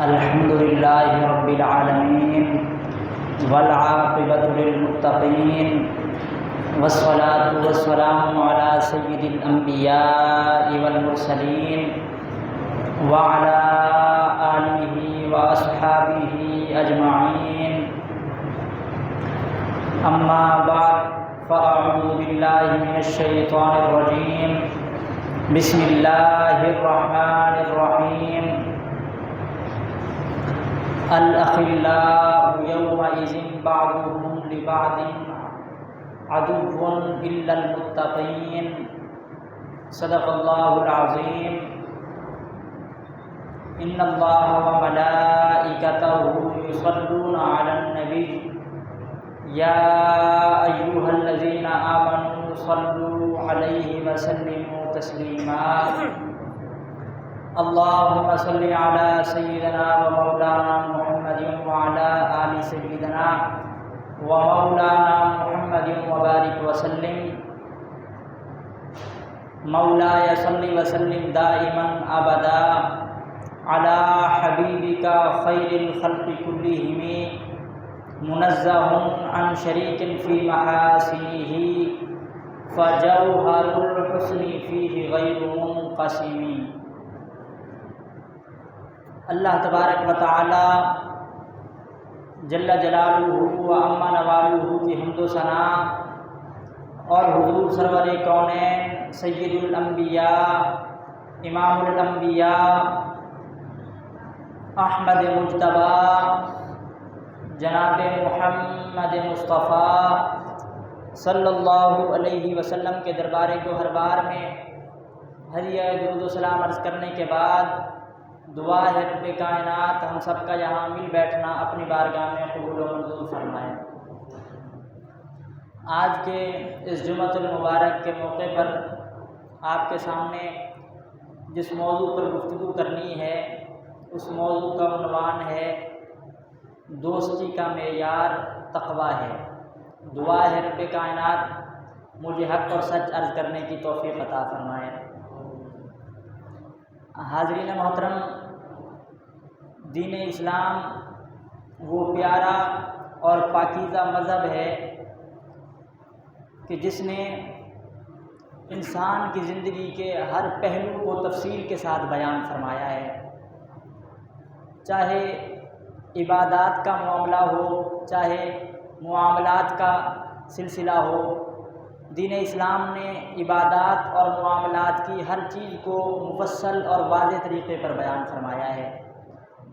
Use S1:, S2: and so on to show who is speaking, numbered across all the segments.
S1: الحمد للہ رب العالمین والعاقبۃ للمتقین والصلاة والسلام علی سید الانبیاء والمرسلین وعلی آلہ واصحابہ اجمعین، اما بعد فاعوذ باللہ من الشیطان الرجیم، بسم اللہ الرحمن الرحیم۔ الاخلاء یومئذ بعضهم لبعض عدو الا المتقین، صدق اللہ العظیم۔ ان اللہ وملائکتہ یصلون علی النبی یا ایھا الذین آمنوا صلوا علیہ وسلموا تسلیما۔ اللہم صل علی سیدنا و مولانا محمد وعلی آل سیدنا و مولانا محمد وبارک وسلم۔ مولایا صل وسلم دائما ابدا علی حبیبک خیر الخلق کلہم، منزہ عن شریک فی محاسنہ، فجوہر الحسن فیہ غیر منقسم۔ اللہ تبارک و تعالی جل جلالہ و عم نوالہ کی حمد و ثنا اور حضور سرور کونین سید الانبیاء امام الانبیاء احمد مجتبیٰ جناب محمد مصطفیٰ صلی اللہ علیہ وسلم کے دربار گوہربار میں ہدیہ درود و سلام عرض کرنے کے بعد دعا ہے رب کائنات ہم سب کا یہاں مل بیٹھنا اپنی بارگاہ میں قبول و منظور فرمائے۔ آج کے اس جمعۃ المبارک کے موقع پر آپ کے سامنے جس موضوع پر گفتگو کرنی ہے اس موضوع کا عنوان ہے دوستی کا معیار تقویٰ ہے۔ دعا ہے رب کائنات مجھے حق اور سچ عرض کرنے کی توفیق عطا فرمائے۔ حاضرین محترم، دین اسلام وہ پیارا اور پاکیزہ مذہب ہے کہ جس نے انسان کی زندگی کے ہر پہلو کو تفصیل کے ساتھ بیان فرمایا ہے، چاہے عبادات کا معاملہ ہو چاہے معاملات کا سلسلہ ہو۔ دین اسلام نے عبادات اور معاملات کی ہر چیز کو مفصل اور واضح طریقے پر بیان فرمایا ہے،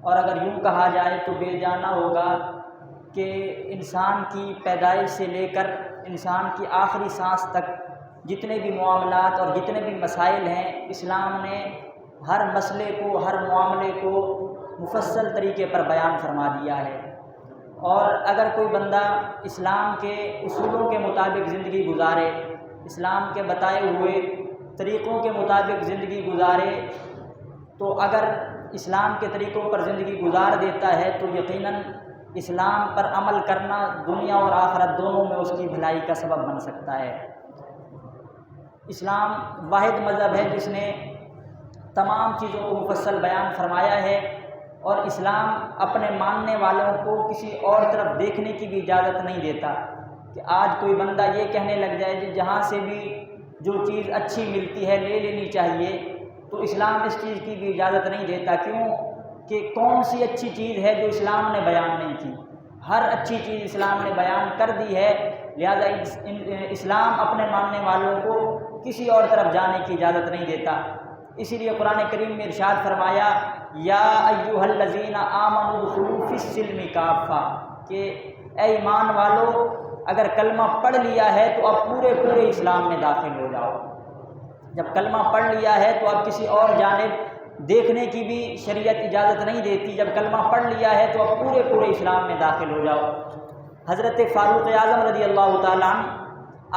S1: اور اگر یوں کہا جائے تو بے جانا ہوگا کہ انسان کی پیدائش سے لے کر انسان کی آخری سانس تک جتنے بھی معاملات اور جتنے بھی مسائل ہیں، اسلام نے ہر مسئلے کو ہر معاملے کو مفصل طریقے پر بیان فرما دیا ہے۔ اور اگر کوئی بندہ اسلام کے اصولوں کے مطابق زندگی گزارے، اسلام کے بتائے ہوئے طریقوں کے مطابق زندگی گزارے، تو اگر اسلام کے طریقوں پر زندگی گزار دیتا ہے تو یقیناً اسلام پر عمل کرنا دنیا اور آخرت دونوں میں اس کی بھلائی کا سبب بن سکتا ہے۔ اسلام واحد مذہب ہے جس نے تمام چیزوں کو مفصل بیان فرمایا ہے، اور اسلام اپنے ماننے والوں کو کسی اور طرف دیکھنے کی بھی اجازت نہیں دیتا کہ آج کوئی بندہ یہ کہنے لگ جائے کہ جہاں سے بھی جو چیز اچھی ملتی ہے لے لینی چاہیے، تو اسلام اس چیز کی بھی اجازت نہیں دیتا۔ کیوں کہ کون سی اچھی چیز ہے جو اسلام نے بیان نہیں کی؟ ہر اچھی چیز اسلام نے بیان کر دی ہے، لہذا اسلام اپنے ماننے والوں کو کسی اور طرف جانے کی اجازت نہیں دیتا۔ اسی لیے قرآن کریم میں ارشاد فرمایا یا ایھا الذین آمنوا ادخلوا فی السلم کافہ، کہ اے ایمان والو اگر کلمہ پڑھ لیا ہے تو اب پورے اسلام میں داخل ہو جاؤ۔ جب کلمہ پڑھ لیا ہے تو اب کسی اور جانب دیکھنے کی بھی شریعت اجازت نہیں دیتی۔ جب کلمہ پڑھ لیا ہے تو اب پورے اسلام میں داخل ہو جاؤ۔ حضرت فاروق اعظم رضی اللہ تعالیٰ عنہ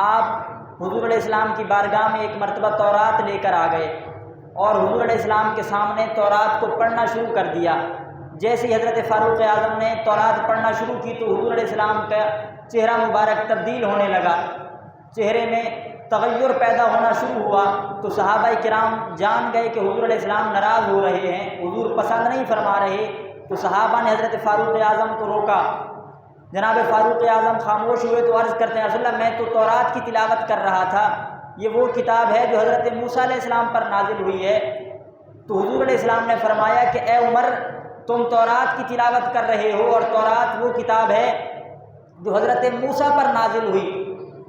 S1: آپ حضور علیہ السلام کی بارگاہ میں ایک مرتبہ تورات لے کر آ گئے اور حضور علیہ السلام کے سامنے تورات کو پڑھنا شروع کر دیا۔ جیسے ہی حضرت فاروق اعظم نے تورات پڑھنا شروع کی تو حضور علیہ السلام کا چہرہ مبارک تبدیل ہونے لگا، چہرے میں تغیر پیدا ہونا شروع ہوا تو صحابہ کرام جان گئے کہ حضور علیہ السلام ناراض ہو رہے ہیں، حضور پسند نہیں فرما رہے، تو صحابہ نے حضرت فاروق اعظم کو روکا، جناب فاروق اعظم خاموش ہوئے تو عرض کرتے ہیں رسول اللہ میں تو تورات کی تلاوت کر رہا تھا، یہ وہ کتاب ہے جو حضرت موسیٰ علیہ السلام پر نازل ہوئی ہے۔ تو حضور علیہ السلام نے فرمایا کہ اے عمر تم تورات کی تلاوت کر رہے ہو، اور تورات وہ کتاب ہے جو حضرت موسیٰ پر نازل ہوئی،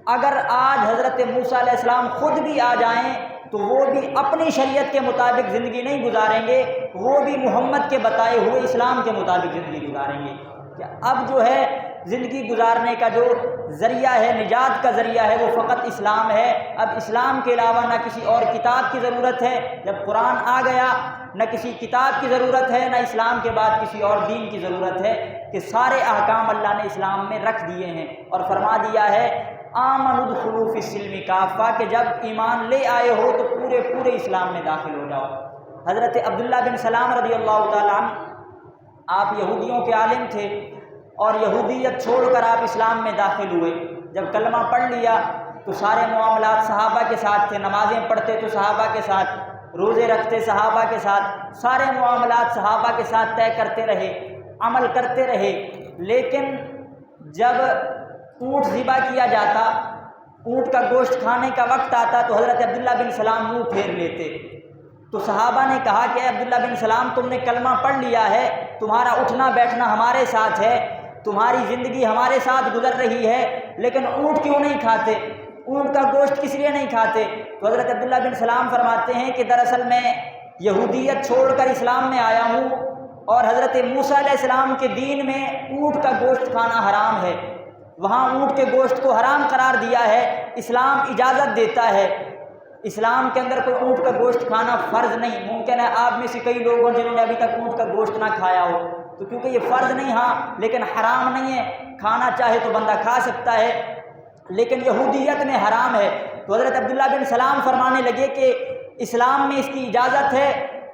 S1: اگر آج حضرت موسیٰ علیہ السلام خود بھی آ جائیں تو وہ بھی اپنی شریعت کے مطابق زندگی نہیں گزاریں گے، وہ بھی محمد کے بتائے ہوئے اسلام کے مطابق زندگی گزاریں گے۔ کہ اب جو ہے زندگی گزارنے کا جو ذریعہ ہے، نجات کا ذریعہ ہے، وہ فقط اسلام ہے۔ اب اسلام کے علاوہ نہ کسی اور کتاب کی ضرورت ہے، جب قرآن آ گیا نہ کسی کتاب کی ضرورت ہے، نہ اسلام کے بعد کسی اور دین کی ضرورت ہے، کہ سارے احکام اللہ نے اسلام میں رکھ دیے ہیں اور فرما دیا ہے آمنوا ادخلوا فی السلم کافہ، کہ جب ایمان لے آئے ہو تو پورے اسلام میں داخل ہو جاؤ۔ حضرت عبداللہ بن سلام رضی اللہ تعالیٰ عنہ آپ یہودیوں کے عالم تھے، اور یہودیت چھوڑ کر آپ اسلام میں داخل ہوئے۔ جب کلمہ پڑھ لیا تو سارے معاملات صحابہ کے ساتھ تھے، نمازیں پڑھتے تو صحابہ کے ساتھ، روزے رکھتے صحابہ کے ساتھ، سارے معاملات صحابہ کے ساتھ طے کرتے رہے، عمل کرتے رہے۔ لیکن جب اونٹ ذبح کیا جاتا، اونٹ کا گوشت کھانے کا وقت آتا تو حضرت عبداللہ بن سلام منہ پھیر لیتے۔ تو صحابہ نے کہا کہ اے عبداللہ بن سلام تم نے کلمہ پڑھ لیا ہے، تمہارا اٹھنا بیٹھنا ہمارے ساتھ ہے، تمہاری زندگی ہمارے ساتھ گزر رہی ہے، لیکن اونٹ کیوں نہیں کھاتے، اونٹ کا گوشت کس لیے نہیں کھاتے؟ تو حضرت عبداللہ بن سلام فرماتے ہیں کہ دراصل میں یہودیت چھوڑ کر اسلام میں آیا ہوں، اور حضرت موسیٰ علیہ السلام کے دین میں اونٹ کا گوشت کھانا حرام ہے، وہاں اونٹ کے گوشت کو حرام قرار دیا ہے، اسلام اجازت دیتا ہے، اسلام کے اندر کوئی اونٹ کا گوشت کھانا فرض نہیں۔ ممکن ہے آپ میں سے کئی لوگ ہوں جنہوں نے ابھی تک اونٹ کا گوشت نہ کھایا ہو، تو کیونکہ یہ فرض نہیں، ہاں لیکن حرام نہیں ہے، کھانا چاہے تو بندہ کھا سکتا ہے، لیکن یہودیت میں حرام ہے۔ تو حضرت عبداللہ بن سلام فرمانے لگے کہ اسلام میں اس کی اجازت ہے،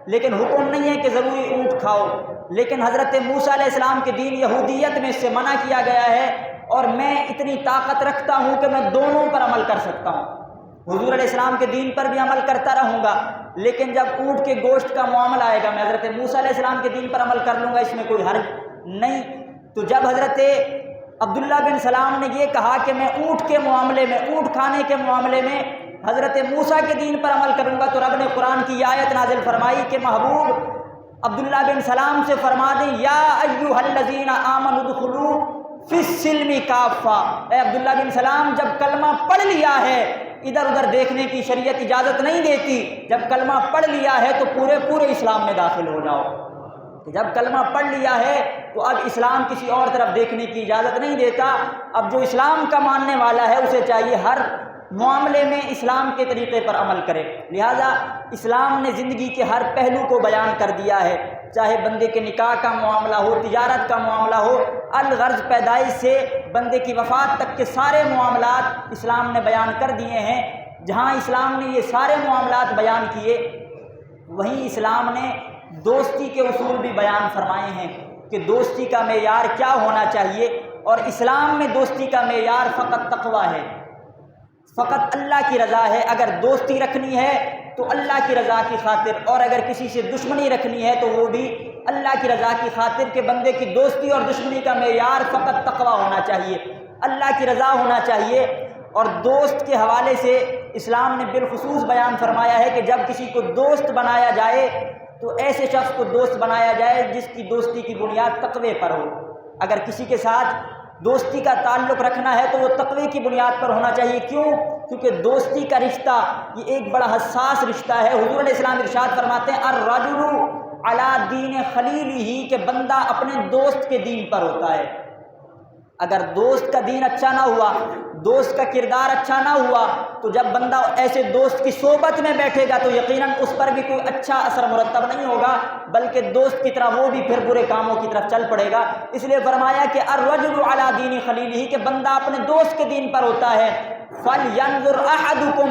S1: لیکن حکم نہیں ہے کہ ضروری اونٹ کھاؤ، لیکن حضرت موسیٰ علیہ السلام کے دین یہودیت میں اس سے منع کیا گیا ہے، اور میں اتنی طاقت رکھتا ہوں کہ میں دونوں پر عمل کر سکتا ہوں، حضور علیہ السلام کے دین پر بھی عمل کرتا رہوں گا، لیکن جب اونٹ کے گوشت کا معاملہ آئے گا میں حضرت موسیٰ علیہ السلام کے دین پر عمل کر لوں گا، اس میں کوئی حرج نہیں۔ تو جب حضرت عبداللہ بن سلام نے یہ کہا کہ میں اونٹ کے معاملے میں، اونٹ کھانے کے معاملے میں حضرت موسیٰ کے دین پر عمل کروں گا، تو رب نے قرآن کی آیت نازل فرمائی کہ محبوب عبداللہ بن سلام سے فرما دیں یا ایھا الذین آمنوا ادخلوا فی السلم کافہ، اے عبداللہ بن سلام جب کلمہ پڑھ لیا ہے ادھر ادھر دیکھنے کی شریعت اجازت نہیں دیتی، جب کلمہ پڑھ لیا ہے تو پورے اسلام میں داخل ہو جاؤ۔ جب کلمہ پڑھ لیا ہے تو اب اسلام کسی اور طرف دیکھنے کی اجازت نہیں دیتا، اب جو اسلام کا ماننے والا ہے اسے چاہیے ہر معاملے میں اسلام کے طریقے پر عمل کرے۔ لہذا اسلام نے زندگی کے ہر پہلو کو بیان کر دیا ہے، چاہے بندے کے نکاح کا معاملہ ہو، تجارت کا معاملہ ہو، الغرض پیدائش سے بندے کی وفات تک کے سارے معاملات اسلام نے بیان کر دیے ہیں۔ جہاں اسلام نے یہ سارے معاملات بیان کیے، وہیں اسلام نے دوستی کے اصول بھی بیان فرمائے ہیں کہ دوستی کا معیار کیا ہونا چاہیے، اور اسلام میں دوستی کا معیار فقط تقویٰ ہے، فقط اللہ کی رضا ہے۔ اگر دوستی رکھنی ہے تو اللہ کی رضا کی خاطر، اور اگر کسی سے دشمنی رکھنی ہے تو وہ بھی اللہ کی رضا کی خاطر، کہ بندے کی دوستی اور دشمنی کا معیار فقط تقویٰ ہونا چاہیے، اللہ کی رضا ہونا چاہیے۔ اور دوست کے حوالے سے اسلام نے بالخصوص بیان فرمایا ہے کہ جب کسی کو دوست بنایا جائے تو ایسے شخص کو دوست بنایا جائے جس کی دوستی کی بنیاد تقوی پر ہو۔ اگر کسی کے ساتھ دوستی کا تعلق رکھنا ہے تو وہ تقوی کی بنیاد پر ہونا چاہیے۔ کیوں؟ کیونکہ دوستی کا رشتہ یہ ایک بڑا حساس رشتہ ہے۔ حضور علیہ السلام ارشاد فرماتے ہیں الرجل علی دین خلیلہ، کہ بندہ اپنے دوست کے دین پر ہوتا ہے۔ اگر دوست کا دین اچھا نہ ہوا، دوست کا کردار اچھا نہ ہوا، تو جب بندہ ایسے دوست کی صحبت میں بیٹھے گا تو یقیناً اس پر بھی کوئی اچھا اثر مرتب نہیں ہوگا، بلکہ دوست کی طرح وہ بھی پھر برے کاموں کی طرف چل پڑے گا۔ اس لیے فرمایا کہ الرجل علی دین خلیلہ، کہ بندہ اپنے دوست کے دین پر ہوتا ہے۔ فَلْيَنْظُرْ أَحَدُكُمْ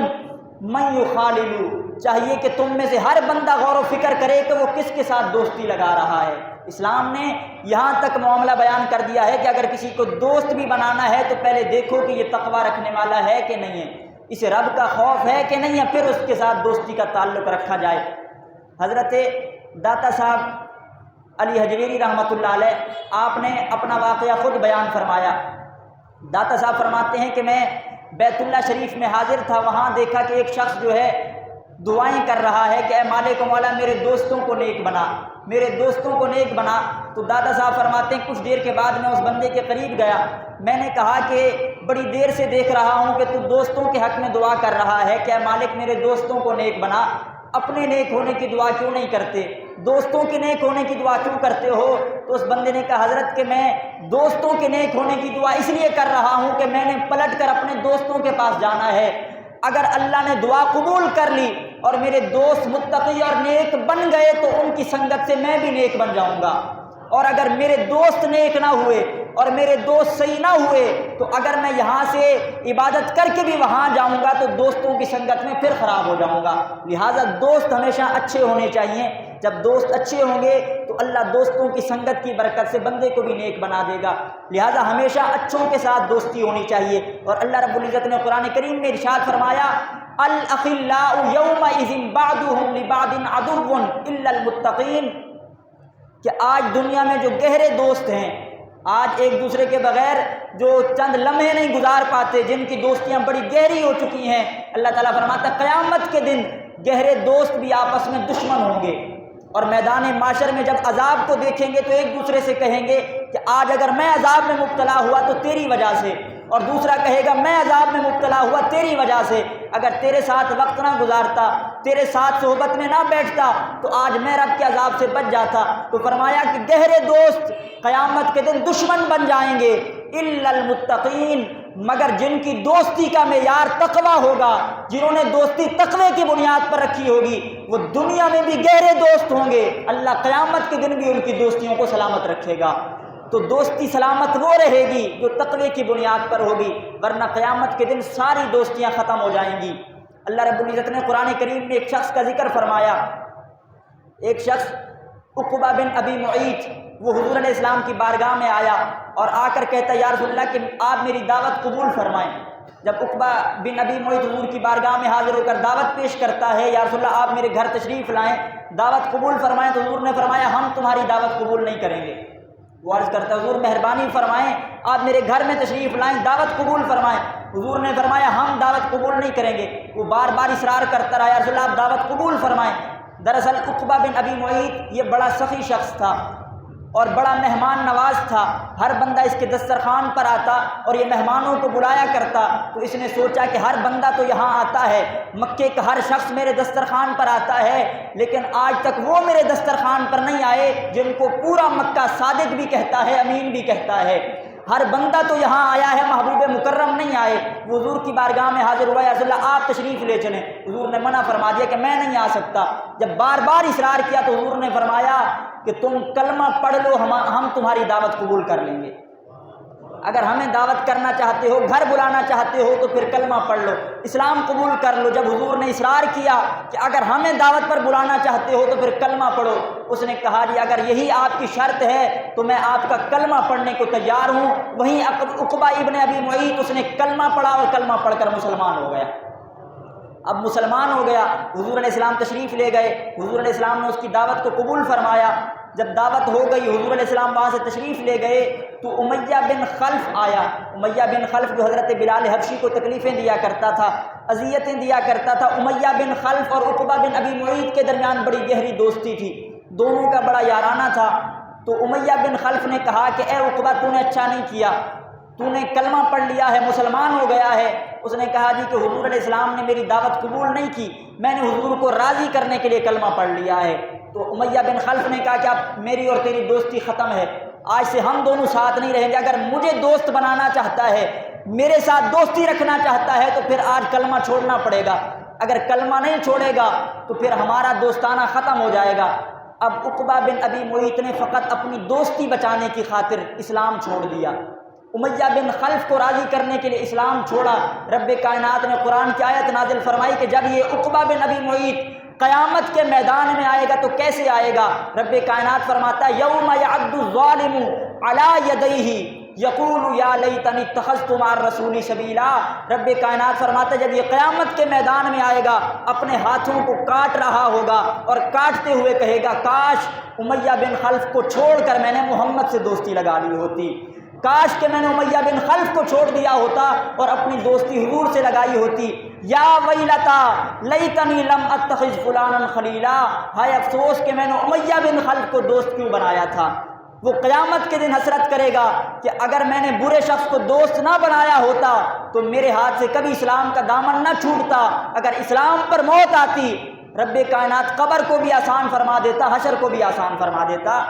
S1: مَنْ يُخَالِلُ، چاہیے کہ تم میں سے ہر بندہ غور و فکر کرے کہ وہ کس کے ساتھ دوستی لگا رہا ہے۔ اسلام نے یہاں تک معاملہ بیان کر دیا ہے کہ اگر کسی کو دوست بھی بنانا ہے تو پہلے دیکھو کہ یہ تقویٰ رکھنے والا ہے کہ نہیں ہے، اسے رب کا خوف ہے کہ نہیں ہے، پھر اس کے ساتھ دوستی کا تعلق رکھا جائے۔ حضرت داتا صاحب علی حجویری رحمۃ اللہ علیہ، آپ نے اپنا واقعہ خود بیان فرمایا۔ داتا صاحب فرماتے ہیں کہ میں بیت اللہ شریف میں حاضر تھا، وہاں دیکھا کہ ایک شخص جو ہے دعائیں کر رہا ہے کہ اے مالک و مولا میرے دوستوں کو نیک بنا، میرے دوستوں کو نیک بنا۔ تو دادا صاحب فرماتے ہیں کچھ دیر کے بعد میں اس بندے کے قریب گیا، میں نے کہا کہ بڑی دیر سے دیکھ رہا ہوں کہ تو دوستوں کے حق میں دعا کر رہا ہے کہ اے مالک میرے دوستوں کو نیک بنا، اپنے نیک ہونے کی دعا کیوں نہیں کرتے، دوستوں کے نیک ہونے کی دعا کیوں کرتے ہو؟ تو اس بندے نے کہا حضرت کہ میں دوستوں کے نیک ہونے کی دعا اس لیے کر رہا ہوں کہ میں نے پلٹ کر اپنے دوستوں کے پاس جانا ہے، اگر اللہ نے دعا قبول کر لی اور میرے دوست متقی اور نیک بن گئے تو ان کی سنگت سے میں بھی نیک بن جاؤں گا، اور اگر میرے دوست نیک نہ ہوئے اور میرے دوست صحیح نہ ہوئے تو اگر میں یہاں سے عبادت کر کے بھی وہاں جاؤں گا تو دوستوں کی سنگت میں پھر خراب ہو جاؤں گا۔ لہٰذا دوست ہمیشہ اچھے ہونے چاہیے، جب دوست اچھے ہوں گے تو اللہ دوستوں کی سنگت کی برکت سے بندے کو بھی نیک بنا دے گا، لہٰذا ہمیشہ اچھوں کے ساتھ دوستی ہونی چاہیے۔ اور اللہ رب العزت نے قرآن کریم میں ارشاد فرمایا الاخلاء یومئذ بعضهم لبعض عدو الا المتقین، کہ آج دنیا میں جو گہرے دوست ہیں، آج ایک دوسرے کے بغیر جو چند لمحے نہیں گزار پاتے، جن کی دوستیاں بڑی گہری ہو چکی ہیں، اللہ تعالیٰ فرماتا ہے قیامت کے دن گہرے دوست بھی آپس میں دشمن ہوں گے، اور میدان معاشر میں جب عذاب کو دیکھیں گے تو ایک دوسرے سے کہیں گے کہ آج اگر میں عذاب میں مبتلا ہوا تو تیری وجہ سے، اور دوسرا کہے گا میں عذاب میں مبتلا ہوا تیری وجہ سے، اگر تیرے ساتھ وقت نہ گزارتا، تیرے ساتھ صحبت میں نہ بیٹھتا تو آج میں رب کے عذاب سے بچ جاتا۔ تو فرمایا کہ گہرے دوست قیامت کے دن دشمن بن جائیں گے، الا المتقین، مگر جن کی دوستی کا معیار تقوی ہوگا، جنہوں نے دوستی تقوی کی بنیاد پر رکھی ہوگی، وہ دنیا میں بھی گہرے دوست ہوں گے، اللہ قیامت کے دن بھی ان کی دوستیوں کو سلامت رکھے گا۔ تو دوستی سلامت وہ رہے گی جو تقوی کی بنیاد پر ہوگی، ورنہ قیامت کے دن ساری دوستیاں ختم ہو جائیں گی۔ اللہ رب العزت نے قرآن کریم میں ایک شخص کا ذکر فرمایا، ایک شخص عقبہ بن ابی معیط، وہ حضور علیہ السلام کی بارگاہ میں آیا اور آ کر کہتا یا رسول اللہ کہ آپ میری دعوت قبول فرمائیں۔ جب عقبہ بن ابی معیط حضور کی بارگاہ میں حاضر ہو کر دعوت پیش کرتا ہے، یا رسول اللہ آپ میرے گھر تشریف لائیں، دعوت قبول فرمائیں، تو حضور نے فرمایا ہم تمہاری دعوت قبول نہیں کریں گے۔ وہ عرض کرتا حضور مہربانی فرمائیں، آپ میرے گھر میں تشریف لائیں، دعوت قبول فرمائیں۔ حضور نے فرمایا ہم دعوت قبول نہیں کریں گے۔ وہ بار بار اصرار کرتا رہا یا رسول اللہ آپ دعوت قبول فرمائیں۔ دراصل عقبہ بن ابی معیط یہ بڑا سخی شخص تھا اور بڑا مہمان نواز تھا، ہر بندہ اس کے دسترخوان پر آتا اور یہ مہمانوں کو بلایا کرتا، تو اس نے سوچا کہ ہر بندہ تو یہاں آتا ہے، مکے کا ہر شخص میرے دسترخوان پر آتا ہے، لیکن آج تک وہ میرے دسترخوان پر نہیں آئے جن کو پورا مکہ صادق بھی کہتا ہے، امین بھی کہتا ہے، ہر بندہ تو یہاں آیا ہے، محبوب مکرم نہیں آئے۔ وہ حضور کی بارگاہ میں حاضر ہوا یا رسول اللہ آپ تشریف لے چلیں، حضور نے منع فرما دیا کہ میں نہیں آ سکتا۔ جب بار بار اصرار کیا تو حضور نے فرمایا کہ تم کلمہ پڑھ لو، ہم تمہاری دعوت قبول کر لیں گے۔ اگر ہمیں دعوت کرنا چاہتے ہو، گھر بلانا چاہتے ہو تو پھر کلمہ پڑھ لو، اسلام قبول کر لو۔ جب حضور نے اصرار کیا کہ اگر ہمیں دعوت پر بلانا چاہتے ہو تو پھر کلمہ پڑھو، اس نے کہا جی اگر یہی آپ کی شرط ہے تو میں آپ کا کلمہ پڑھنے کو تیار ہوں۔ وہیں عقبہ ابن ابی معیط اس نے کلمہ پڑھا اور کلمہ پڑھ کر مسلمان ہو گیا۔ اب مسلمان ہو گیا، حضور علیہ السلام تشریف لے گئے، حضور علیہ السلام نے اس کی دعوت کو قبول فرمایا۔ جب دعوت ہو گئی، حضور علیہ السلام وہاں سے تشریف لے گئے تو امیہ بن خلف آیا۔ امیہ بن خلف جو حضرت بلال حبشی کو تکلیفیں دیا کرتا تھا، اذیتیں دیا کرتا تھا، امیہ بن خلف اور عقبہ بن ابی معیط کے درمیان بڑی گہری دوستی تھی، دونوں کا بڑا یارانہ تھا۔ تو امیہ بن خلف نے کہا کہ اے عقبہ تو نے اچھا نہیں کیا، تو نے کلمہ پڑھ لیا ہے، مسلمان ہو گیا ہے۔ اس نے کہا جی کہ حضور علیہ السلام نے میری دعوت قبول نہیں کی، میں نے حضور کو راضی کرنے کے لیے کلمہ پڑھ لیا ہے۔ تو امیہ بن خلف نے کہا کہ اب میری اور تیری دوستی ختم ہے، آج سے ہم دونوں ساتھ نہیں رہیں گے، اگر مجھے دوست بنانا چاہتا ہے، میرے ساتھ دوستی رکھنا چاہتا ہے تو پھر آج کلمہ چھوڑنا پڑے گا، اگر کلمہ نہیں چھوڑے گا تو پھر ہمارا دوستانہ ختم ہو جائے گا۔ اب عقبہ بن ابی معیط نے فقط اپنی دوستی بچانے کی خاطر اسلام چھوڑ دیا، امیہ بن خلف کو راضی کرنے کے لیے اسلام چھوڑا۔ رب کائنات نے قرآن کی آیت نازل فرمائی کہ جب یہ عقبہ بن ابی معیط قیامت کے میدان میں آئے گا تو کیسے آئے گا؟ رب کائنات فرماتا ہے یوم یعض الظالم علی یدیہ، یقول یا لیتنی اتخذت مع الرسول سبیلا۔ رب کائنات فرماتے جب یہ قیامت کے میدان میں آئے گا اپنے ہاتھوں کو کاٹ رہا ہوگا اور کاٹتے ہوئے کہے گا کاش امیہ بن خلف کو چھوڑ کر میں نے محمد سے دوستی لگا لی ہوتی، کاش کہ میں نے امیہ بن خلف کو چھوڑ دیا ہوتا اور اپنی دوستی حضور سے لگائی ہوتی۔ یا ویلتا لیتنی لم اتخذ فلانا خلیلا، ہائے افسوس کہ میں نے امیہ بن خلف کو دوست کیوں بنایا تھا۔ وہ قیامت کے دن حسرت کرے گا کہ اگر میں نے برے شخص کو دوست نہ بنایا ہوتا تو میرے ہاتھ سے کبھی اسلام کا دامن نہ چھوٹتا، اگر اسلام پر موت آتی رب کائنات قبر کو بھی آسان فرما دیتا، حشر کو بھی آسان فرما دیتا۔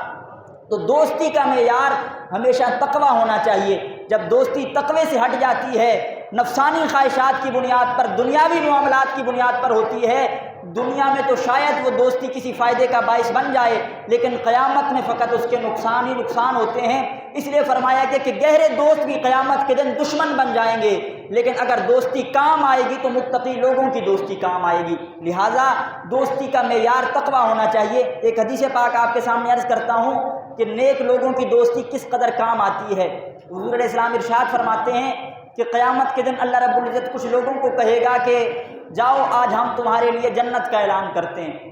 S1: تو دوستی کا معیار ہمیشہ تقویٰ ہونا چاہیے۔ جب دوستی تقوی سے ہٹ جاتی ہے، نفسانی خواہشات کی بنیاد پر، دنیاوی معاملات کی بنیاد پر ہوتی ہے، دنیا میں تو شاید وہ دوستی کسی فائدے کا باعث بن جائے لیکن قیامت میں فقط اس کے نقصان ہی نقصان ہوتے ہیں۔ اس لیے فرمایا گیا کہ گہرے دوست بھی قیامت کے دن دشمن بن جائیں گے، لیکن اگر دوستی کام آئے گی تو متقی لوگوں کی دوستی کام آئے گی۔ لہٰذا دوستی کا معیار تقویٰ ہونا چاہیے۔ ایک حدیث پاک آپ کے سامنے عرض کرتا ہوں کہ نیک لوگوں کی دوستی کس قدر کام آتی ہے۔ حضور علیہ السلام ارشاد فرماتے ہیں کہ قیامت کے دن اللہ رب العزت کچھ لوگوں کو کہے گا کہ جاؤ آج ہم تمہارے لیے جنت کا اعلان کرتے ہیں۔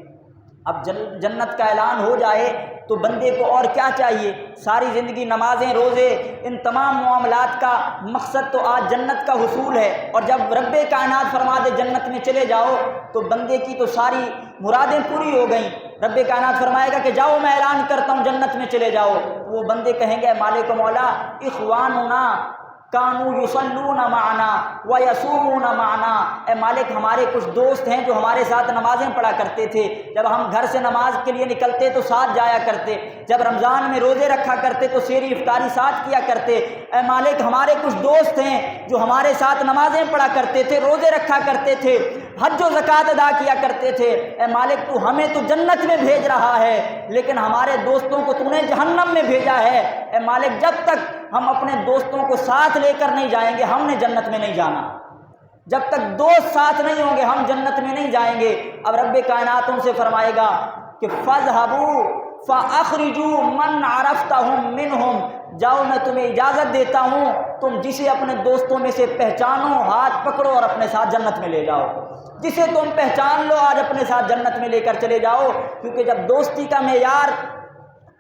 S1: اب جنت کا اعلان ہو جائے تو بندے کو اور کیا چاہیے؟ ساری زندگی نمازیں، روزے، ان تمام معاملات کا مقصد تو آج جنت کا حصول ہے، اور جب رب کائنات فرما دے جنت میں چلے جاؤ تو بندے کی تو ساری مرادیں پوری ہو گئیں۔ رب کائنات فرمائے گا کہ جاؤ میں اعلان کرتا ہوں جنت میں چلے جاؤ، وہ بندے کہیں گے مالک و مولا اخواننا کانوا یصلون معنا ویصومون معنا، اے مالک ہمارے کچھ دوست ہیں جو ہمارے ساتھ نمازیں پڑھا کرتے تھے، جب ہم گھر سے نماز کے لیے نکلتے تو ساتھ جایا کرتے، جب رمضان میں روزے رکھا کرتے تو سحری افطاری ساتھ کیا کرتے، اے مالک ہمارے کچھ دوست ہیں جو ہمارے ساتھ نمازیں پڑھا کرتے تھے، روزے رکھا کرتے تھے، حج و زکوٰۃ ادا کیا کرتے تھے، اے مالک تو ہمیں تو جنت میں بھیج رہا ہے لیکن ہمارے دوستوں کو تو نے جہنم میں بھیجا ہے، اے مالک جب تک ہم اپنے دوستوں کو ساتھ لے کر نہیں جائیں گے ہم نے جنت میں نہیں جانا، جب تک دوست ساتھ نہیں ہوں گے ہم جنت میں نہیں جائیں گے۔ اب رب کائنات ان سے فرمائے گا کہ فَاذْهَبُوا فَأَخْرِجُوا مَنْ عَرَفْتَهُمْ مِنْهُمْ، جاؤ میں تمہیں اجازت دیتا ہوں تم جسے اپنے دوستوں میں سے پہچانو ہاتھ پکڑو اور اپنے ساتھ جنت میں لے جاؤ، جسے تم پہچان لو آج اپنے ساتھ جنت میں لے کر چلے جاؤ، کیونکہ جب دوستی کا معیار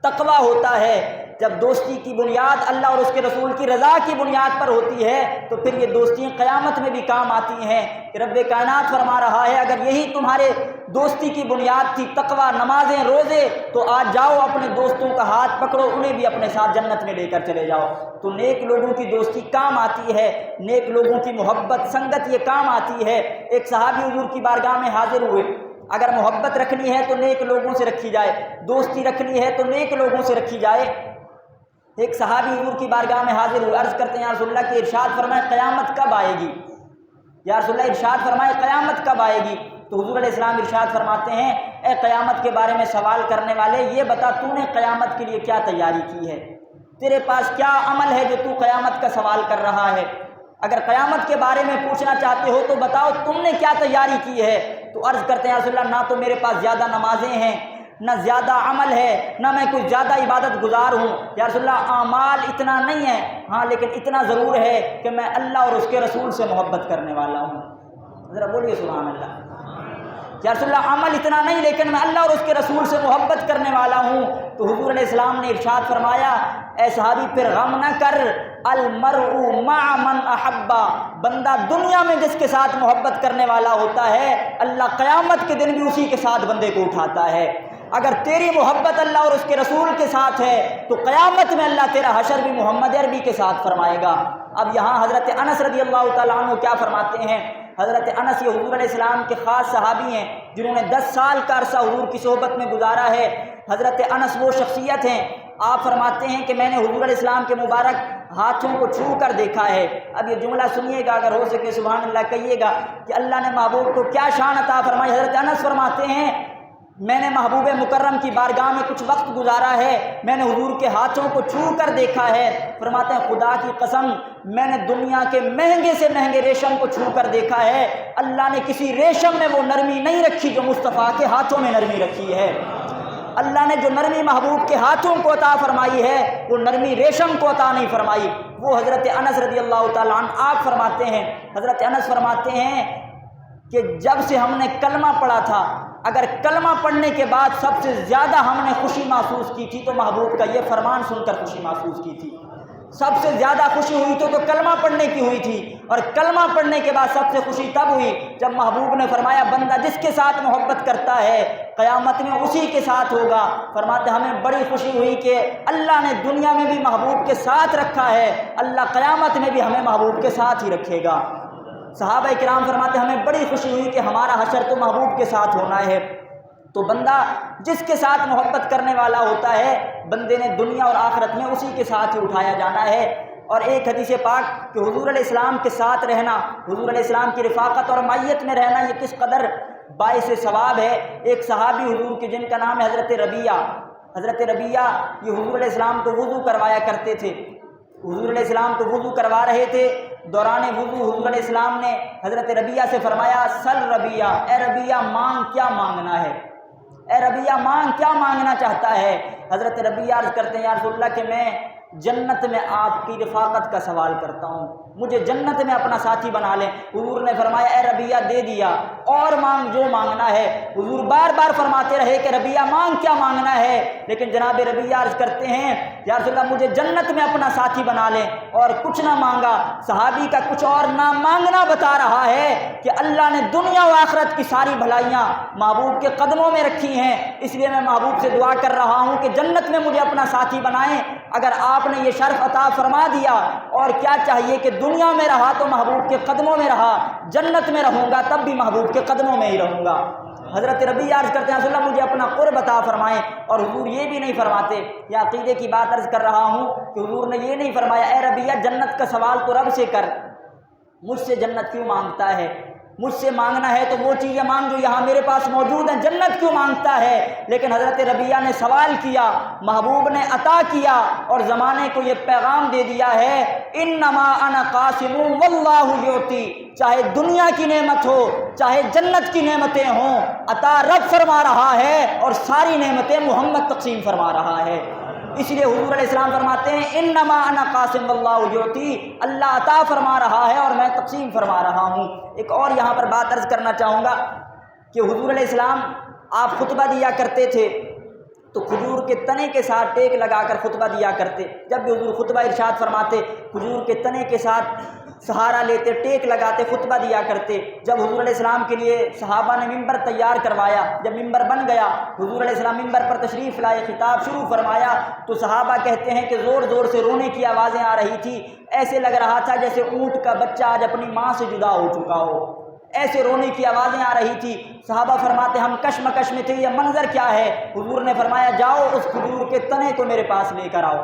S1: تقویٰ ہوتا ہے، جب دوستی کی بنیاد اللہ اور اس کے رسول کی رضا کی بنیاد پر ہوتی ہے تو پھر یہ دوستیاں قیامت میں بھی کام آتی ہیں۔ کہ رب کائنات فرما رہا ہے اگر یہی تمہارے دوستی کی بنیاد تھی تقویٰ، نمازیں، روزے، تو آج جاؤ اپنے دوستوں کا ہاتھ پکڑو انہیں بھی اپنے ساتھ جنت میں لے کر چلے جاؤ۔ تو نیک لوگوں کی دوستی کام آتی ہے، نیک لوگوں کی محبت، سنگت یہ کام آتی ہے۔ ایک صحابی حضور کی بارگاہ میں حاضر ہوئے، اگر محبت رکھنی ہے تو نیک لوگوں سے رکھی جائے، دوستی رکھنی ہے تو نیک لوگوں سے رکھی جائے۔ ایک صحابی حضور کی بارگاہ میں حاضر ہوئے، عرض کرتے ہیں یا رسول اللہ کہ ارشاد فرمائے قیامت کب آئے گی؟ یا رسول اللہ ارشاد فرمائے قیامت کب آئے گی؟ تو حضور علیہ السلام ارشاد فرماتے ہیں اے قیامت کے بارے میں سوال کرنے والے یہ بتا تو نے قیامت کے لیے کیا تیاری کی ہے، تیرے پاس کیا عمل ہے جو تو قیامت کا سوال کر رہا ہے؟ اگر قیامت کے بارے میں پوچھنا چاہتے ہو تو بتاؤ تم نے کیا تیاری کی ہے؟ تو عرض کرتے ہیں یا رسول اللہ نہ تو میرے پاس زیادہ نمازیں ہیں، نہ زیادہ عمل ہے، نہ میں کوئی زیادہ عبادت گزار ہوں، یا رسول اللہ اعمال اتنا نہیں ہے، ہاں لیکن اتنا ضرور ہے کہ میں اللہ اور اس کے رسول سے محبت کرنے والا ہوں۔ ذرا بولیے سبحان اللہ۔ یا رسول اللہ عمل اتنا نہیں لیکن میں اللہ اور اس کے رسول سے محبت کرنے والا ہوں۔ تو حضور علیہ السلام نے ارشاد فرمایا اے صحابی پھر غم نہ کر، المرء مع من احبا، بندہ دنیا میں جس کے ساتھ محبت کرنے والا ہوتا ہے اللہ قیامت کے دن بھی اسی کے ساتھ بندے کو اٹھاتا ہے۔ اگر تیری محبت اللہ اور اس کے رسول کے ساتھ ہے تو قیامت میں اللہ تیرا حشر بھی محمد عربی کے ساتھ فرمائے گا۔ اب یہاں حضرت انس رضی اللہ تعالیٰ عنہ کیا فرماتے ہیں؟ حضرت انس یہ حضور علیہ السلام کے خاص صحابی ہیں جنہوں نے 10 سال کا عرصہ حضور کی صحبت میں گزارا ہے۔ حضرت انس وہ شخصیت ہیں، آپ فرماتے ہیں کہ میں نے حضور علیہ السلام کے مبارک ہاتھوں کو چھو کر دیکھا ہے۔ اب یہ جملہ سنیے گا اگر ہو سکے سبحان اللہ کہیے گا کہ اللہ نے محبوب کو کیا شان عطا فرمائی۔ حضرت انس فرماتے ہیں میں نے محبوب مکرم کی بارگاہ میں کچھ وقت گزارا ہے، میں نے حضور کے ہاتھوں کو چھو کر دیکھا ہے۔ فرماتے ہیں خدا کی قسم میں نے دنیا کے مہنگے سے مہنگے ریشم کو چھو کر دیکھا ہے، اللہ نے کسی ریشم میں وہ نرمی نہیں رکھی جو مصطفیٰ کے ہاتھوں میں نرمی رکھی ہے۔ اللہ نے جو نرمی محبوب کے ہاتھوں کو عطا فرمائی ہے وہ نرمی ریشم کو عطا نہیں فرمائی۔ وہ حضرت انس رضی اللہ تعالیٰ عنہ آپ فرماتے ہیں، حضرت انس فرماتے ہیں کہ جب سے ہم نے کلمہ پڑھا تھا، اگر کلمہ پڑھنے کے بعد سب سے زیادہ ہم نے خوشی محسوس کی تھی تو محبوب کا یہ فرمان سن کر خوشی محسوس کی تھی۔ سب سے زیادہ خوشی ہوئی تو کلمہ پڑھنے کی ہوئی تھی، اور کلمہ پڑھنے کے بعد سب سے خوشی تب ہوئی جب محبوب نے فرمایا بندہ جس کے ساتھ محبت کرتا ہے قیامت میں اسی کے ساتھ ہوگا۔ فرماتے ہمیں بڑی خوشی ہوئی کہ اللہ نے دنیا میں بھی محبوب کے ساتھ رکھا ہے، اللہ قیامت میں بھی ہمیں محبوب کے ساتھ ہی رکھے گا۔ صحابہ کرام فرماتے ہمیں بڑی خوشی ہوئی کہ ہمارا حشر تو محبوب کے ساتھ ہونا ہے۔ تو بندہ جس کے ساتھ محبت کرنے والا ہوتا ہے بندے نے دنیا اور آخرت میں اسی کے ساتھ ہی اٹھایا جانا ہے۔ اور ایک حدیث پاک کہ حضور علیہ السلام کے ساتھ رہنا، حضور علیہ السلام کی رفاقت اور معیت میں رہنا یہ کس قدر باعث ثواب ہے۔ ایک صحابی حضور کے جن کا نام ہے حضرت ربیعہ، حضرت ربیعہ یہ حضور علیہ السلام کو وضو کروایا کرتے تھے۔ حضور علیہ السلام کو وضو کروا رہے تھے، دوران وضو حضور علیہ السلام نے حضرت ربیعہ سے فرمایا سل ربیعہ، اے ربیعہ مانگ کیا مانگنا ہے، اے ربیعہ مانگ کیا مانگنا چاہتا ہے۔ حضرت ربیعہ عرض کرتے ہیں یا رسول اللہ کہ میں جنت میں آپ کی رفاقت کا سوال کرتا ہوں، مجھے جنت میں اپنا ساتھی بنا لیں۔ حضور نے فرمایا اے ربیعہ دے دیا، اور مانگ جو مانگنا ہے۔ حضور بار بار فرماتے رہے کہ ربیعہ مانگ کیا مانگنا ہے، لیکن جناب ربیعہ عرض کرتے ہیں یا رسول اللہ مجھے جنت میں اپنا ساتھی بنا لیں، اور کچھ نہ مانگا۔ صحابی کا کچھ اور نہ مانگنا بتا رہا ہے کہ اللہ نے دنیا و آخرت کی ساری بھلائیاں محبوب کے قدموں میں رکھی ہیں، اس لیے میں محبوب سے دعا کر رہا ہوں کہ جنت میں مجھے اپنا ساتھی بنائیں۔ اگر آپ نے یہ شرف عطا فرما دیا اور کیا چاہیے کہ دنیا میں رہا تو محبوب کے قدموں میں رہا، جنت میں رہوں گا تب بھی محبوب کے قدموں میں ہی رہوں گا۔ حضرت ربیعہ عرض کرتے ہیں رسول اللہ مجھے اپنا قرب عطا فرمائیں، اور حضور یہ بھی نہیں فرماتے، یہ عقیدے کی بات عرض کر رہا ہوں کہ حضور نے یہ نہیں فرمایا اے ربیعہ جنت کا سوال تو رب سے کر، مجھ سے جنت کیوں مانگتا ہے، مجھ سے مانگنا ہے تو وہ چیزیں مانگ جو یہاں میرے پاس موجود ہیں، جنت کیوں مانگتا ہے۔ لیکن حضرت ربیعہ نے سوال کیا، محبوب نے عطا کیا، اور زمانے کو یہ پیغام دے دیا ہے انما انا قاسم واللہ یعطی، چاہے دنیا کی نعمت ہو چاہے جنت کی نعمتیں ہوں، عطا رب فرما رہا ہے اور ساری نعمتیں محمد تقسیم فرما رہا ہے۔ اس لیے حضور علیہ السلام فرماتے ہیں انما انا قاسم واللہ یعطی، اللہ عطا فرما رہا ہے اور میں تقسیم فرما رہا ہوں۔ ایک اور یہاں پر بات عرض کرنا چاہوں گا کہ حضور علیہ السلام آپ خطبہ دیا کرتے تھے تو کھجور کے تنے کے ساتھ ٹیک لگا کر خطبہ دیا کرتے۔ جب بھی حضور خطبہ ارشاد فرماتے کھجور کے تنے کے ساتھ سہارا لیتے، ٹیک لگاتے، خطبہ دیا کرتے۔ جب حضور علیہ السلام کے لیے صحابہ نے ممبر تیار کروایا، جب ممبر بن گیا حضور علیہ السلام ممبر پر تشریف لائے، خطاب شروع فرمایا تو صحابہ کہتے ہیں کہ زور زور سے رونے کی آوازیں آ رہی تھی، ایسے لگ رہا تھا جیسے اونٹ کا بچہ آج اپنی ماں سے جدا ہو چکا ہو، ایسے رونے کی آوازیں آ رہی تھی۔ صحابہ فرماتے ہم کشمکش میں تھے، یہ منظر کیا ہے؟ حضور نے فرمایا جاؤ اس کھجور کے تنے کو میرے پاس لے کر آؤ۔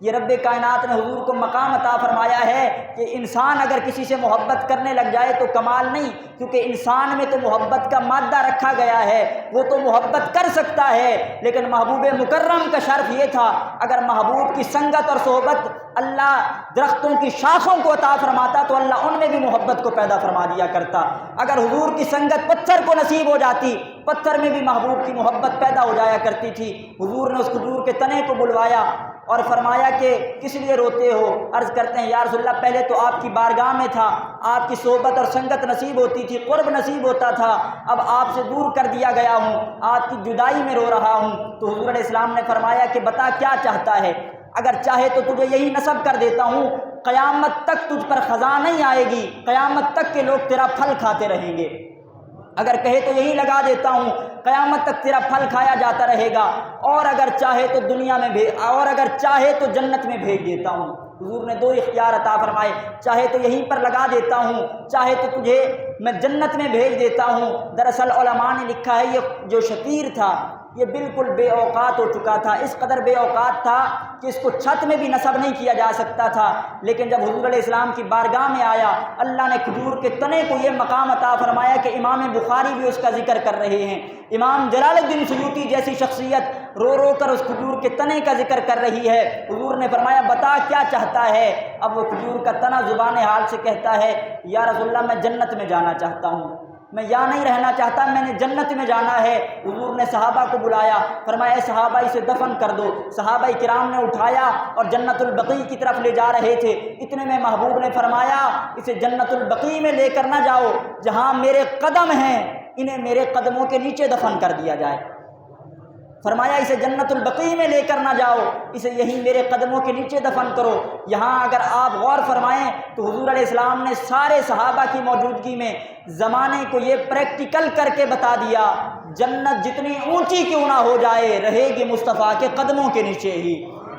S1: یہ رب کائنات نے حضور کو مقام عطا فرمایا ہے کہ انسان اگر کسی سے محبت کرنے لگ جائے تو کمال نہیں، کیونکہ انسان میں تو محبت کا مادہ رکھا گیا ہے، وہ تو محبت کر سکتا ہے، لیکن محبوب مکرم کا شرف یہ تھا اگر محبوب کی سنگت اور صحبت اللہ درختوں کی شاخوں کو عطا فرماتا تو اللہ ان میں بھی محبت کو پیدا فرما دیا کرتا۔ اگر حضور کی سنگت پتھر کو نصیب ہو جاتی، پتھر میں بھی محبوب کی محبت پیدا ہو جایا کرتی تھی۔ حضور نے اس کھجور کے تنے کو بلوایا اور فرمایا کہ کس لیے روتے ہو؟ عرض کرتے ہیں یا رسول اللہ پہلے تو آپ کی بارگاہ میں تھا، آپ کی صحبت اور سنگت نصیب ہوتی تھی، قرب نصیب ہوتا تھا، اب آپ سے دور کر دیا گیا ہوں، آپ کی جدائی میں رو رہا ہوں۔ تو حضور علیہ السلام نے فرمایا کہ بتا کیا چاہتا ہے، اگر چاہے تو تجھے یہی نصب کر دیتا ہوں، قیامت تک تجھ پر خزاں نہیں آئے گی، قیامت تک کے لوگ تیرا پھل کھاتے رہیں گے۔ اگر کہے تو یہی لگا دیتا ہوں، قیامت تک تیرا پھل کھایا جاتا رہے گا، اور اگر چاہے تو دنیا میں اور اگر چاہے تو جنت میں بھیج دیتا ہوں۔ حضور نے دو اختیار عطا فرمائے، چاہے تو یہیں پر لگا دیتا ہوں، چاہے تو تجھے میں جنت میں بھیج دیتا ہوں۔ دراصل علماء نے لکھا ہے یہ جو شتیر تھا یہ بالکل بے اوقات ہو چکا تھا، اس قدر بے اوقات تھا کہ اس کو چھت میں بھی نصب نہیں کیا جا سکتا تھا، لیکن جب حضور علیہ السلام کی بارگاہ میں آیا اللہ نے کھجور کے تنے کو یہ مقام عطا فرمایا کہ امام بخاری بھی اس کا ذکر کر رہے ہیں، امام جلال الدین سیوطی جیسی شخصیت رو رو کر اس کھجور کے تنے کا ذکر کر رہی ہے۔ حضور نے فرمایا بتا کیا چاہتا ہے؟ اب وہ کھجور کا تنا زبان حال سے کہتا ہے یا رسول اللہ میں جنت میں جانا چاہتا ہوں، میں یہاں نہیں رہنا چاہتا، میں نے جنت میں جانا ہے۔ حضور نے صحابہ کو بلایا، فرمایا اے صحابہ اسے دفن کر دو۔ صحابہ کرام نے اٹھایا اور جنت البقیع کی طرف لے جا رہے تھے۔ اتنے میں محبوب نے فرمایا اسے جنت البقیع میں لے کر نہ جاؤ، جہاں میرے قدم ہیں انہیں میرے قدموں کے نیچے دفن کر دیا جائے۔ فرمایا اسے جنت البقیع میں لے کر نہ جاؤ، اسے یہیں میرے قدموں کے نیچے دفن کرو۔ یہاں اگر آپ غور فرمائیں تو حضور علیہ السلام نے سارے صحابہ کی موجودگی میں زمانے کو یہ پریکٹیکل کر کے بتا دیا، جنت جتنی اونچی کیوں نہ ہو جائے رہے گی مصطفیٰ کے قدموں کے نیچے ہی،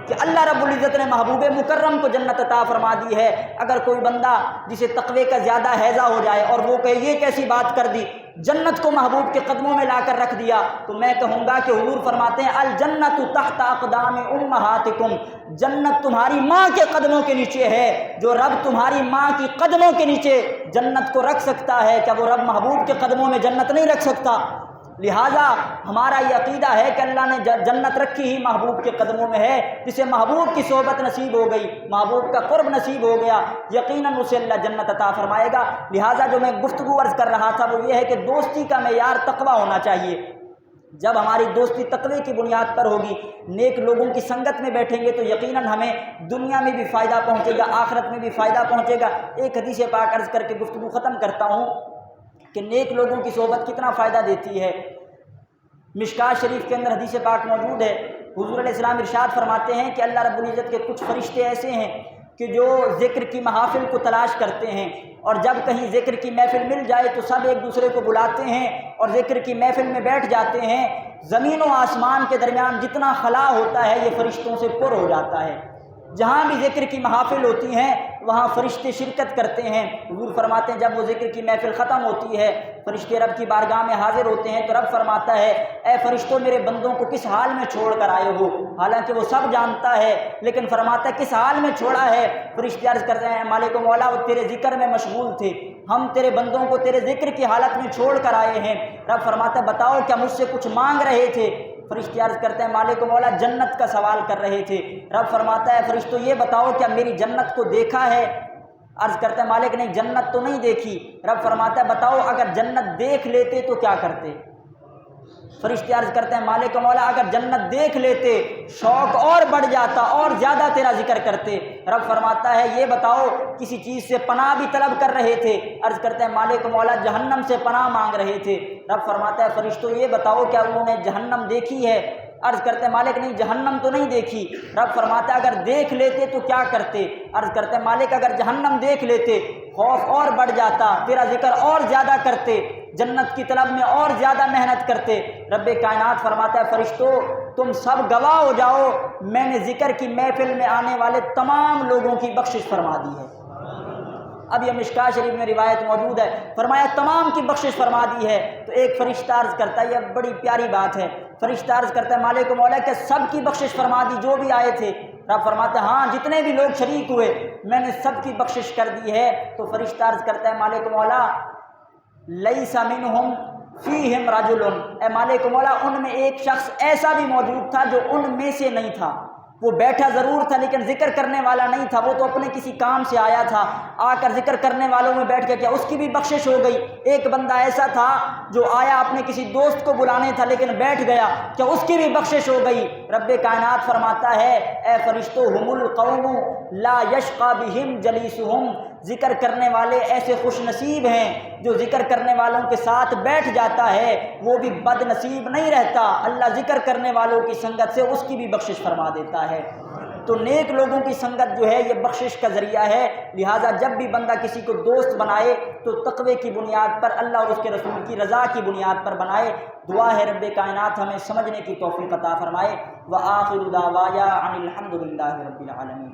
S1: کہ اللہ رب العزت نے محبوب مکرم کو جنت عطا فرما دی ہے۔ اگر کوئی بندہ جسے تقوی کا زیادہ حیضہ ہو جائے اور وہ کہے یہ کیسی بات کر دی، جنت کو محبوب کے قدموں میں لا کر رکھ دیا، تو میں کہوں گا کہ حضور فرماتے ہیں الجنت تحت اقدام امہاتکم، جنت تمہاری ماں کے قدموں کے نیچے ہے۔ جو رب تمہاری ماں کی قدموں کے نیچے جنت کو رکھ سکتا ہے، کیا وہ رب محبوب کے قدموں میں جنت نہیں رکھ سکتا؟ لہٰذا ہمارا یہ عقیدہ ہے کہ اللہ نے جنت رکھی ہی محبوب کے قدموں میں ہے۔ جسے محبوب کی صحبت نصیب ہو گئی، محبوب کا قرب نصیب ہو گیا، یقیناً اسے اللہ جنت عطا فرمائے گا۔ لہٰذا جو میں گفتگو عرض کر رہا تھا وہ یہ ہے کہ دوستی کا معیار تقویٰ ہونا چاہیے۔ جب ہماری دوستی تقوی کی بنیاد پر ہوگی، نیک لوگوں کی سنگت میں بیٹھیں گے، تو یقیناً ہمیں دنیا میں بھی فائدہ پہنچے گا، آخرت میں بھی فائدہ پہنچے گا۔ ایک حدیث پاک عرض کر کے گفتگو ختم کرتا ہوں کہ نیک لوگوں کی صحبت کتنا فائدہ دیتی ہے۔ مشکات شریف کے اندر حدیث پاک موجود ہے، حضور علیہ السلام ارشاد فرماتے ہیں کہ اللہ رب العزت کے کچھ فرشتے ایسے ہیں کہ جو ذکر کی محافل کو تلاش کرتے ہیں، اور جب کہیں ذکر کی محفل مل جائے تو سب ایک دوسرے کو بلاتے ہیں اور ذکر کی محفل میں بیٹھ جاتے ہیں۔ زمین و آسمان کے درمیان جتنا خلا ہوتا ہے یہ فرشتوں سے پر ہو جاتا ہے۔ جہاں بھی ذکر کی محافل ہوتی ہیں وہاں فرشتے شرکت کرتے ہیں۔ حضور فرماتے ہیں جب وہ ذکر کی محفل ختم ہوتی ہے، فرشتے رب کی بارگاہ میں حاضر ہوتے ہیں تو رب فرماتا ہے اے فرشتوں میرے بندوں کو کس حال میں چھوڑ کر آئے ہو؟ حالانکہ وہ سب جانتا ہے لیکن فرماتا ہے کس حال میں چھوڑا ہے؟ فرشتے عرض کرتے ہیں مالک و مولا وہ تیرے ذکر میں مشغول تھے، ہم تیرے بندوں کو تیرے ذکر کی حالت میں چھوڑ کر آئے ہیں۔ رب فرماتا ہے بتاؤ کیا مجھ سے کچھ مانگ رہے تھے؟ فرشتے عرض کرتے ہیں مالک و مولا جنت کا سوال کر رہے تھے۔ رب فرماتا ہے فرشتوں یہ بتاؤ کیا میری جنت کو دیکھا ہے؟ عرض کرتے ہیں مالک نہیں جنت تو نہیں دیکھی۔ رب فرماتا ہے بتاؤ اگر جنت دیکھ لیتے تو کیا کرتے؟ فرشتے عرض کرتے ہیں مالک و مولا اگر جنت دیکھ لیتے شوق اور بڑھ جاتا اور زیادہ تیرا ذکر کرتے۔ رب فرماتا ہے یہ بتاؤ کسی چیز سے پناہ بھی طلب کر رہے تھے؟ عرض کرتے ہیں مالک و مولا جہنم سے پناہ مانگ رہے تھے۔ رب فرماتا ہے فرشتوں یہ بتاؤ کیا انہوں نے جہنم دیکھی ہے؟ عرض کرتے ہیں مالک نہیں جہنم تو نہیں دیکھی۔ رب فرماتا ہے اگر دیکھ لیتے تو کیا کرتے؟ عرض کرتے ہیں مالک اگر جہنم دیکھ لیتے خوف اور بڑھ جاتا، تیرا ذکر اور زیادہ کرتے، جنت کی طلب میں اور زیادہ محنت کرتے۔ رب کائنات فرماتا ہے فرشتوں تم سب گواہ ہو جاؤ میں نے ذکر کی محفل میں آنے والے تمام لوگوں کی بخشش فرما دی ہے۔ اب یہ مشکات شریف میں روایت موجود ہے، فرمایا تمام کی بخشش فرما دی ہے۔ تو ایک فرشتہ عرض کرتا ہے یہ بڑی پیاری بات ہے، فرشتہ عرض کرتا ہے مالک و مولا کہ سب کی بخشش فرما دی جو بھی آئے تھے؟ رب فرماتا ہے ہاں جتنے بھی لوگ شریک ہوئے میں نے سب کی بخشش کر دی ہے۔ تو فرشتہ عرض کرتا ہے مالک و مولا لیس منہم فیہم رجل، اے مالک و مولا ان میں ایک شخص ایسا بھی موجود تھا جو ان میں سے نہیں تھا، وہ بیٹھا ضرور تھا لیکن ذکر کرنے والا نہیں تھا، وہ تو اپنے کسی کام سے آیا تھا، آ کر ذکر کرنے والوں میں بیٹھ گیا، کیا اس کی بھی بخشش ہو گئی؟ ایک بندہ ایسا تھا جو آیا اپنے کسی دوست کو بلانے تھا لیکن بیٹھ گیا، کیا اس کی بھی بخشش ہو گئی؟ رب کائنات فرماتا ہے اے فرشتوں ہم القوم لا یشقی بہم جلیسہم، ذکر کرنے والے ایسے خوش نصیب ہیں جو ذکر کرنے والوں کے ساتھ بیٹھ جاتا ہے وہ بھی بد نصیب نہیں رہتا، اللہ ذکر کرنے والوں کی سنگت سے اس کی بھی بخشش فرما دیتا ہے۔ تو نیک لوگوں کی سنگت جو ہے یہ بخشش کا ذریعہ ہے۔ لہٰذا جب بھی بندہ کسی کو دوست بنائے تو تقوی کی بنیاد پر، اللہ اور اس کے رسول کی رضا کی بنیاد پر بنائے۔ دعا ہے رب کائنات ہمیں سمجھنے کی توفیق عطا فرمائے۔ وآخر دعوایا ان الحمد للہ رب العالمین۔